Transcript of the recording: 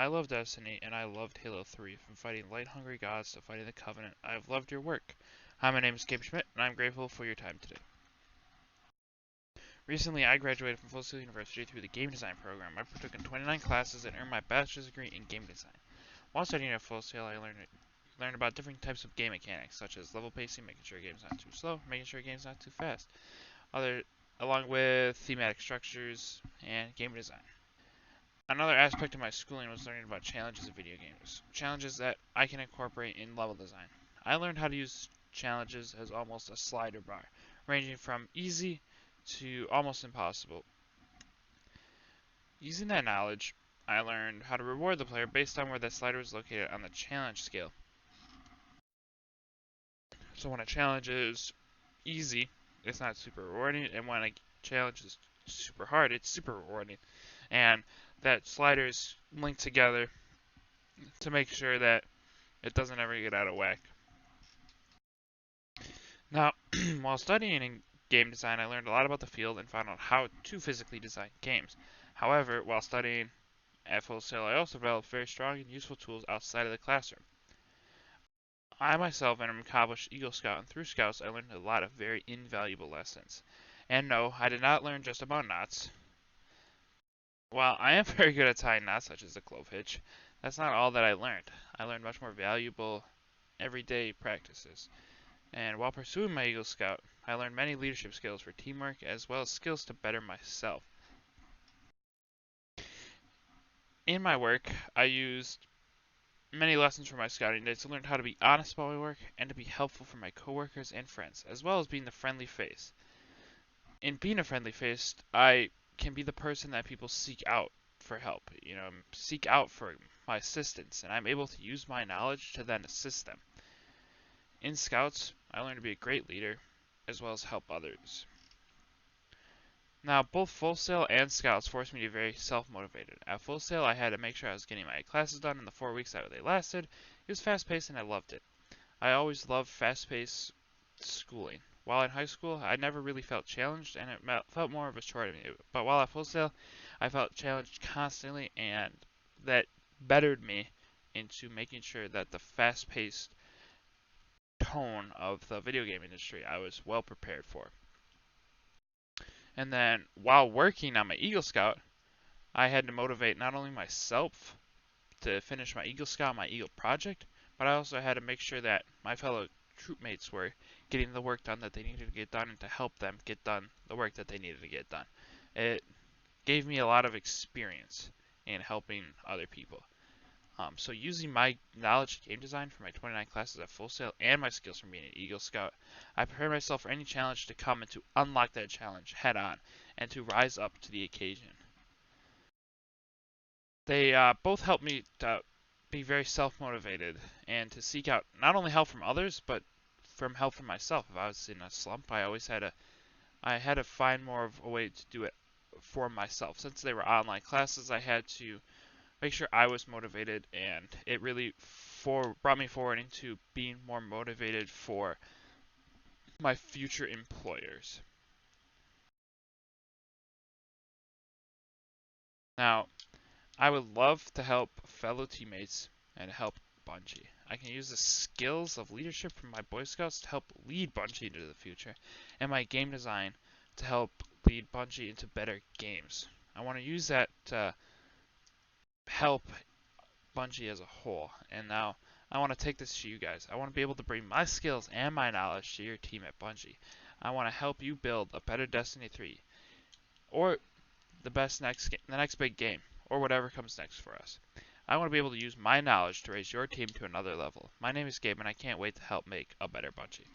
I love Destiny, and I loved Halo 3. From fighting light-hungry gods to fighting the Covenant, I have loved your work. Hi, my name is Gabe Schmidt, and I'm grateful for your time today. Recently, I graduated from Full Sail University through the Game Design program. I partook in 29 classes and earned my bachelor's degree in Game Design. While studying at Full Sail, I learned about different types of game mechanics, such as level pacing, making sure a game's not too slow, making sure a game's not too fast, along with thematic structures and game design. Another aspect of my schooling was learning about challenges in video games, challenges that I can incorporate in level design. I learned how to use challenges as almost a slider bar, ranging from easy to almost impossible. Using that knowledge, I learned how to reward the player based on where that slider was located on the challenge scale. So when a challenge is easy, it's not super rewarding, and when a challenge is super hard, it's super rewarding. And that slider is linked together to make sure that it doesn't ever get out of whack. Now, while studying in game design, I learned a lot about the field and found out how to physically design games. However, while studying at Full Sail, I also developed very strong and useful tools outside of the classroom. I myself am an accomplished Eagle Scout, and through Scouts I learned a lot of very invaluable lessons. And no, I did not learn just about knots. While I am very good at tying knots, such as the clove hitch, that's not all that I learned. I learned much more valuable everyday practices. And while pursuing my Eagle Scout, I learned many leadership skills for teamwork as well as skills to better myself. In my work, I used many lessons from my scouting days to learn how to be honest about my work and to be helpful for my coworkers and friends, as well as being the friendly face. In being a friendly face, I can be the person that people seek out for help, seek out for my assistance, and I'm able to use my knowledge to then assist them. In Scouts, I learned to be a great leader, as well as help others. Now, both Full Sail and Scouts forced me to be very self-motivated. At Full Sail, I had to make sure I was getting my classes done in the 4 weeks that they lasted. It was fast-paced and I loved it. I always loved fast-paced schooling. While in high school, I never really felt challenged, and it felt more of a chore to me. But while at Full Sail, I felt challenged constantly, and that bettered me into making sure that the fast-paced tone of the video game industry I was well prepared for. And then while working on my Eagle Scout, I had to motivate not only myself to finish my Eagle Scout, my Eagle project, but I also had to make sure that my fellow troopmates were getting the work done that they needed to get done and to help them get done the work that they needed to get done. It gave me a lot of experience in helping other people. So using my knowledge of game design from my 29 classes at Full Sail and my skills from being an Eagle Scout, I prepared myself for any challenge to come and to unlock that challenge head on and to rise up to the occasion. They both helped me to be very self-motivated and to seek out not only help from others, but from help from myself. If I was in a slump, I had to find more of a way to do it for myself. Since they were online classes, I had to make sure I was motivated, and it really brought me forward into being more motivated for my future employers. Now, I would love to help fellow teammates and help Bungie. I can use the skills of leadership from my Boy Scouts to help lead Bungie into the future, and my game design to help lead Bungie into better games. I want to use that to help Bungie as a whole. And now I want to take this to you guys. I want to be able to bring my skills and my knowledge to your team at Bungie. I want to help you build a better Destiny 3 or the next big game or whatever comes next for us. I want to be able to use my knowledge to raise your team to another level. My name is Gabe and I can't wait to help make a better Bungie.